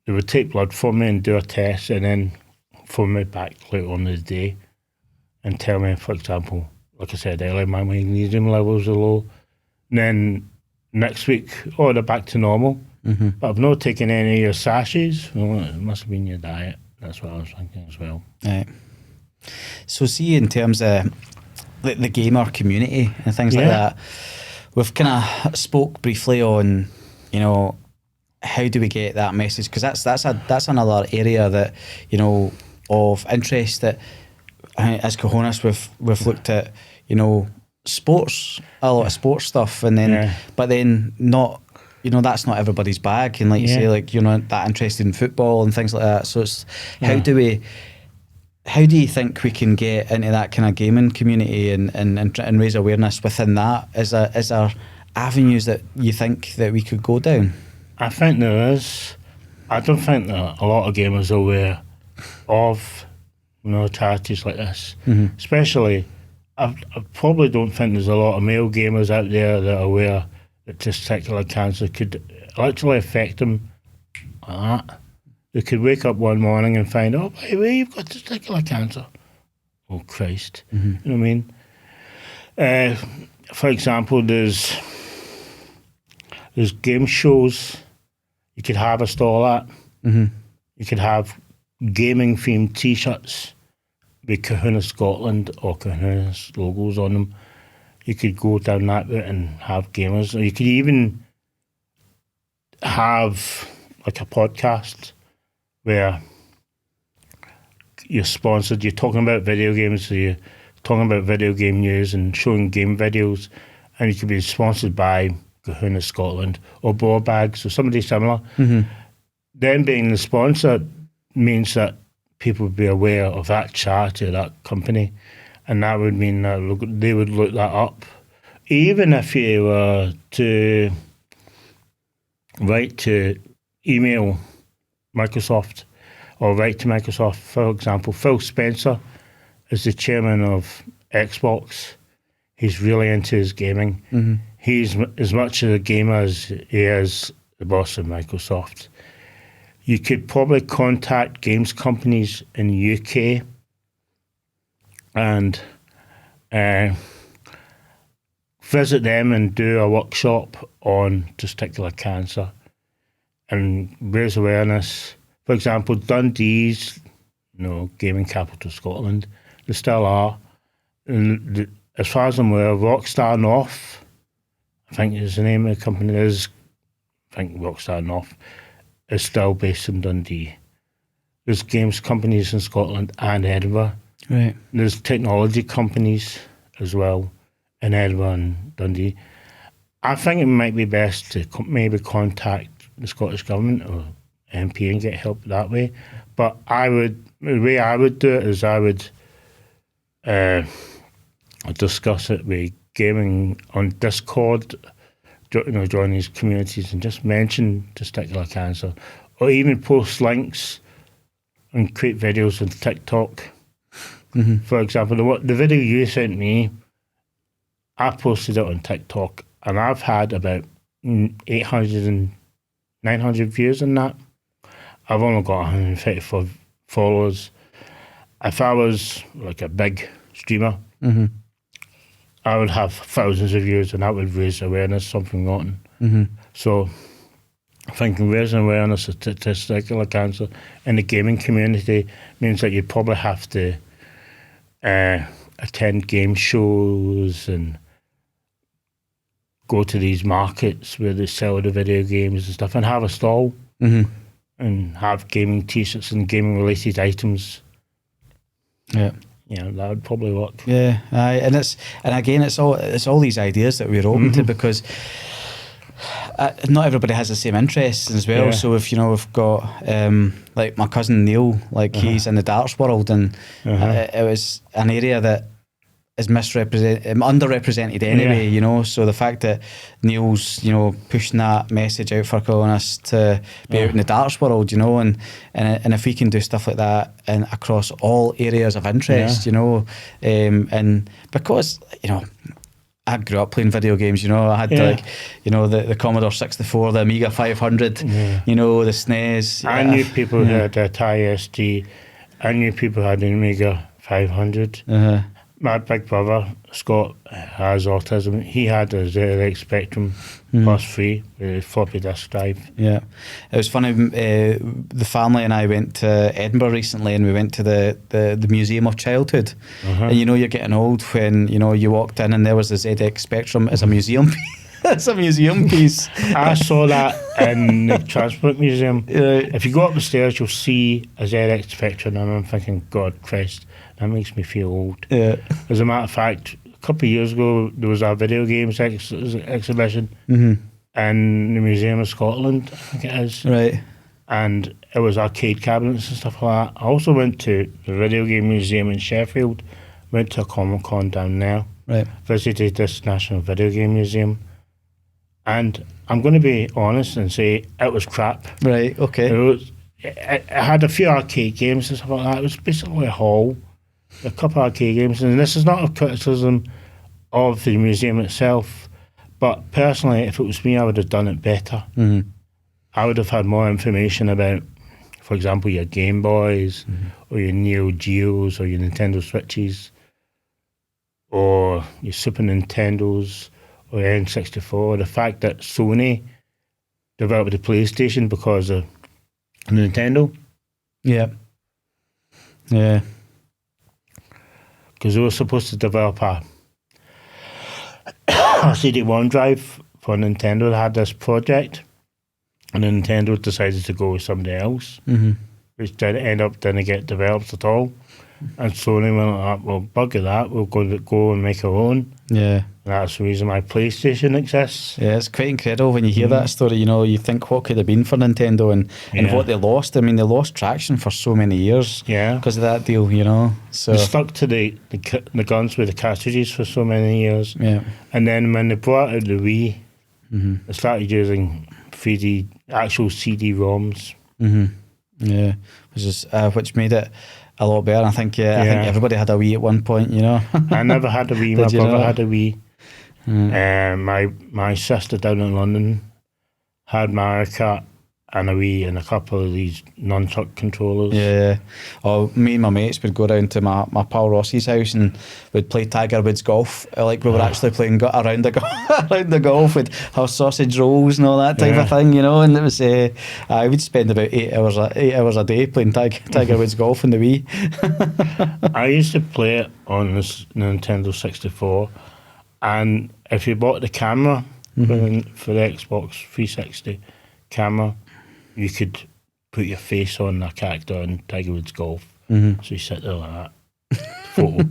they would take blood from me and do a test and then phone me back later on in the day and tell me, for example, like I said earlier, my magnesium levels are low. And then next week, they're back to normal. But I've not taken any of your sachets. Well, it must have been your diet. That's what I was thinking as well. Right. So see, in terms of the gamer community and things like that, we've kind of spoke briefly on, how do we get that message? Because that's another area that, of interest that as Cahonas we've looked at, sports, a lot of sports stuff, and then but then not you know, that's not everybody's bag, and like you say, like you're not that interested in football and things like that. So it's how do you think we can get into that kind of gaming community and raise awareness within that? Is there avenues that you think that we could go down? I think there is. I don't think that a lot of gamers are aware of, you know, charities like this. Especially, I probably don't think there's a lot of male gamers out there that are aware that testicular cancer could literally affect them like that. They could wake up one morning and find, oh, by the way, you've got testicular cancer. Oh, Christ. You know what I mean? For example, there's game shows you could harvest all that. You could have gaming-themed T-shirts with Cahonas Scotland or Cahonas logos on them. You could go down that route and have gamers. Or you could even have like a podcast where you're sponsored, you're talking about video games, so you're talking about video game news and showing game videos, and you could be sponsored by Cahonas Scotland or Ball Bags or somebody similar. Them being the sponsor means that people would be aware of that charity or that company, and that would mean that they would look that up. Even if you were to write to email Microsoft or write to Microsoft, for example, Phil Spencer is the chairman of Xbox. He's really into his gaming. He's as much of a gamer as he is the boss of Microsoft. You could probably contact games companies in the UK and visit them and do a workshop on testicular cancer and raise awareness. For example, Dundee's, you know, gaming capital of Scotland, they still are. And as far as I'm aware, Rockstar North, I think is the name of the company, I think Rockstar North is still based in Dundee. There's games companies in Scotland and Edinburgh. Right. There's technology companies as well in Edinburgh and Dundee. I think it might be best to maybe contact the Scottish Government or MP and get help that way. But the way I would do it is I would discuss it with gaming on Discord, you know, join these communities and just mention testicular cancer, or even post links and create videos on TikTok. For example, the video you sent me, I posted it on TikTok and I've had about 800 and 900 views on that. I've only got 154 followers. If I was like a big streamer, I would have thousands of views and that would raise awareness, something rotten. So I think raising awareness of testicular cancer in the gaming community means that you probably have to attend game shows and go to these markets where they sell the video games and stuff and have a stall and have gaming T-shirts and gaming related items. Yeah, that would probably work. Yeah, and again, it's all these ideas that we're open to, because not everybody has the same interests as well. So if we've got like my cousin Neil, like he's in the darts world, and it was an area that is underrepresented anyway, so the fact that Neil's pushing that message out for Colins to be out in the darts world, and if we can do stuff like that and across all areas of interest, and because I grew up playing video games, I had the Commodore 64, the Amiga 500, the SNES. I knew people who had a Atari ST. I knew people who had an Amiga 500. My big brother, Scott, has autism. He had a ZX Spectrum +3 with a floppy disk drive. Yeah. It was funny, the family and I went to Edinburgh recently, and we went to the Museum of Childhood. And you're getting old when, you walked in and there was the ZX Spectrum as a museum It's a museum piece. I saw that in the Transport Museum. If you go up the stairs, you'll see a ZX Spectrum, and I'm thinking, God Christ, that makes me feel old. As a matter of fact, a couple of years ago, there was a video games exhibition, in the Museum of Scotland, I think it is. Right. And it was arcade cabinets and stuff like that. I also went to the Video Game Museum in Sheffield, went to a Comic-Con down there, Right. visited this National Video Game Museum, and I'm going to be honest and say it was crap. Right. Okay. It had a few arcade games and stuff like that. It was basically a hall, a couple of arcade games, and this is not a criticism of the museum itself, but personally, if it was me, I would have done it better. Mm-hmm. I would have had more information about, for example, your Game Boys, or your Neo Geos, or your Nintendo Switches, or your Super Nintendos, or your N64. The fact that Sony developed the PlayStation because of Nintendo. Yeah. Yeah. Because they were supposed to develop a CD-ROM drive for Nintendo. They had this project, and Nintendo decided to go with somebody else, which didn't get developed at all. And Sony went, well, bugger that, we'll go and make our own. Yeah. And that's the reason my PlayStation exists. Yeah, it's quite incredible when you hear that story. You know, you think what could have been for Nintendo and what they lost. I mean, they lost traction for so many years because of that deal, you know. So they stuck to the guns with the cartridges for so many years. Yeah. And then when they brought out the Wii, they started using 3D, actual CD-ROMs. Yeah, which made it a lot better. I think I think everybody had a Wii at one point, you know. I never had a Wii. My brother had a Wii. My sister down in London had Mario Kart and a Wii and a couple of these nunchuck controllers. Yeah. Oh, me and my mates would go down to my pal Ross's house and we'd play Tiger Woods golf. Like we were actually playing around the golf with our sausage rolls and all that type of thing, you know. And it was I would spend about 8 hours a day playing Tiger Woods golf in the Wii. I used to play it on this Nintendo 64, and if you bought the camera for the Xbox 360 camera, you could put your face on a character in Tiger Woods golf. So you sit there like that. Photo.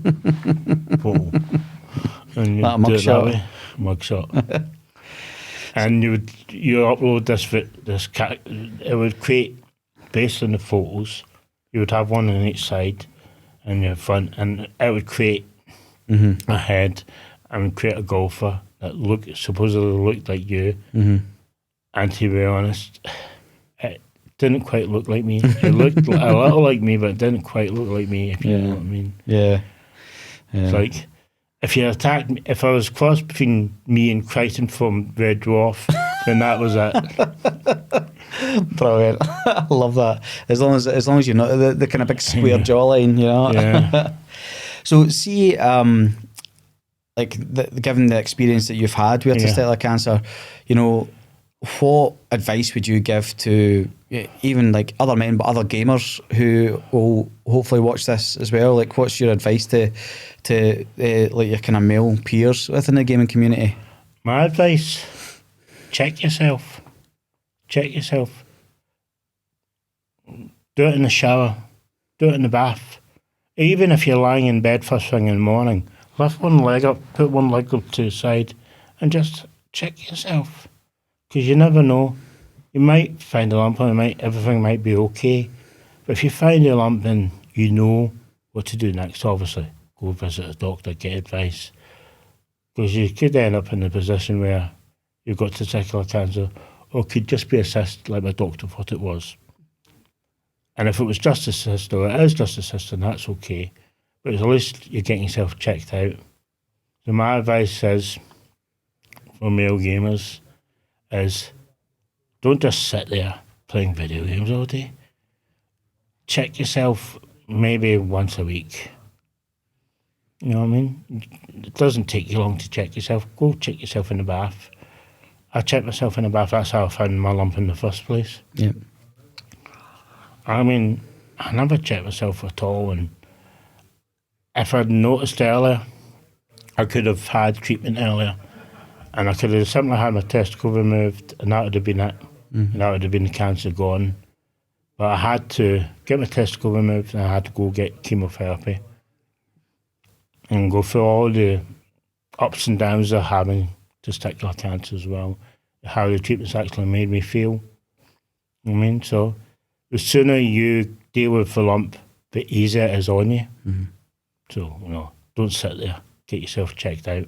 And you do it that way. Mugshot. And you upload this it would create, based on the photos, you would have one on each side and your front, and it would create a head and create a golfer that supposedly looked like you. And to be honest, it didn't quite look like me. It looked a little like me, but it didn't quite look like me, if you know what I mean. Yeah. It's like, if you attacked me, if I was crossed between me and Crichton from Red Dwarf, then that was it. Brilliant. I love that. As long as you're not the kind of big square jawline, you know. Yeah. So see, given the experience that you've had with testicular cancer, you know, what advice would you give to even like other men, but other gamers who will hopefully watch this as well? Like, what's your advice to like your kind of male peers within the gaming community? My advice: check yourself. Do it in the shower. Do it in the bath. Even if you're lying in bed first thing in the morning, lift one leg up, put one leg up to the side, and just check yourself. Because you never know. You might find a lump and everything might be okay. But if you find a lump, then you know what to do next, obviously. Go visit a doctor, get advice. Because you could end up in a position where you've got testicular cancer, or it could just be a cyst like my doctor thought it was. And if it was just a cyst, or it is just a cyst, then that's okay. But at least you're getting yourself checked out. So my advice is, for male gamers, is don't just sit there playing video games all day. Check yourself maybe once a week. You know what I mean? It doesn't take you long to check yourself. Go check yourself in the bath. I checked myself in the bath. That's how I found my lump in the first place. Yeah. I mean, I never checked myself at all, and if I'd noticed earlier, I could have had treatment earlier. And I could have simply had my testicle removed, and that would have been it. And that would have been the cancer gone. But I had to get my testicle removed, and I had to go get chemotherapy and go through all the ups and downs of having testicular cancer as well. how the treatment's actually made me feel. I mean, so the sooner you deal with the lump, the easier it is on you. Mm-hmm. So, don't sit there. Get yourself checked out.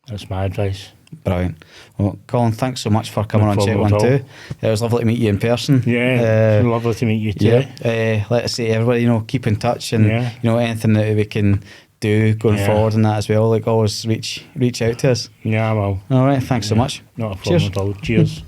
That's my advice. Brilliant. Well, Colin, thanks so much for coming on Check problem at 1 2. It was lovely to meet you in person. Yeah, lovely to meet you too. Yeah. Let us say everybody, keep in touch, and anything that we can do going forward and that as well. Like, always reach out to us. Yeah, I will. All right. Thanks so much. Not a problem at all. Cheers.